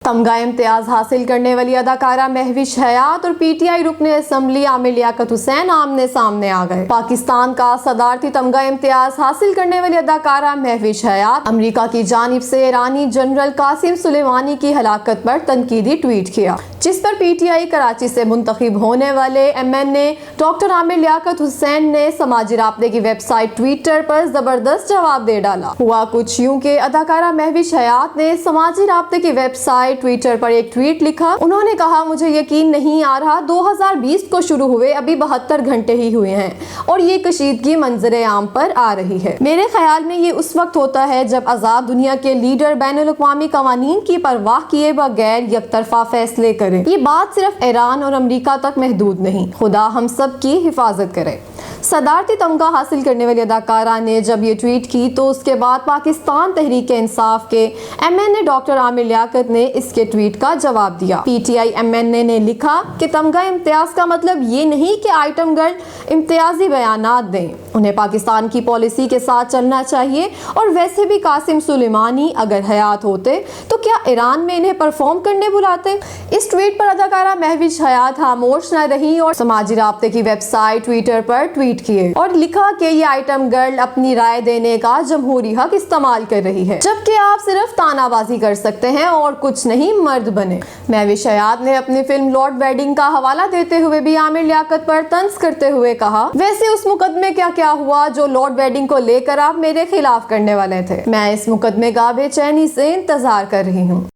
तमगा इम्तियाज हासिल करने वाली अदाकारा महविश हयात और PTI रुकन असम्बली आमिर लियाकत हुसैन आमने सामने आ गए। पाकिस्तान का सदारती तमगा इम्तियाज हासिल करने वाली अदाकारा महविश हयात अमरीका की जानिब से ईरानी जनरल कासिम सुलेमानी की हलाकत पर तनकीदी ट्वीट किया, जिस पर PTI कराची से मुंतखब होने वाले MNA डॉक्टर आमिर लियाकत हुसैन ने समाजी राब्ते की वेबसाइट ट्विटर पर जबरदस्त जवाब दे डाला। हुआ कुछ यूं कि अदाकारा महविश हयात ने समाजी राब्ते की वेबसाइट ट्विटर पर एक ट्वीट लिखा। उन्होंने कहा, मुझे यकीन नहीं आ रहा 2020 को शुरू हुए अभी 72 घंटे ही हुए हैं और ये कशीदगी मंजरे आम पर आ रही है। मेरे ख्याल में ये उस वक्त होता है जब आज़ाद दुनिया के लीडर बैनुल-अक़वामी कवानीन की परवाह किए बगैर यकतरफा फैसले करें। ये बात सिर्फ ईरान और अमरीका तक महदूद नहीं, खुदा हम सब की हिफाजत करे। सदारती तमगा हासिल करने वाली अदाकारा ने जब ये ट्वीट की तो उसके बाद पाकिस्तान तहरीक इंसाफ के MNA डॉक्टर आमिर लियाकत ने इसके ट्वीट का जवाब दिया। PTI MNA ने लिखा कि तमगा इम्तियाज का मतलब ये नहीं कि आइटम गर्ल इम्तियाजी बयानात दें, उन्हें पाकिस्तान की पॉलिसी के साथ चलना चाहिए। और वैसे भी कासिम सुलेमानी अगर हयात होते तो क्या ईरान में इन्हें परफॉर्म करने बुलाते। इस ट्वीट पर अदाकारा महविश हयात खामोश न रही और समाजी राब्ते की वेबसाइट ट्विटर पर ट्वीट किए और लिखा कि ये आइटम गर्ल अपनी राय देने का जमहूरी हक इस्तेमाल कर रही है, जबकि आप सिर्फ तानाबाजी कर सकते हैं और कुछ नहीं मर्द बने। महविश हयात ने अपनी फिल्म लॉर्ड वेडिंग का हवाला देते हुए भी आमिर लियाकत पर तंज करते हुए कहा, वैसे उस मुकदमे क्या क्या हुआ जो लॉर्ड वेडिंग को लेकर आप मेरे खिलाफ करने वाले थे। मैं इस मुकदमे का बेचैनी से इंतजार कर रही हूँ।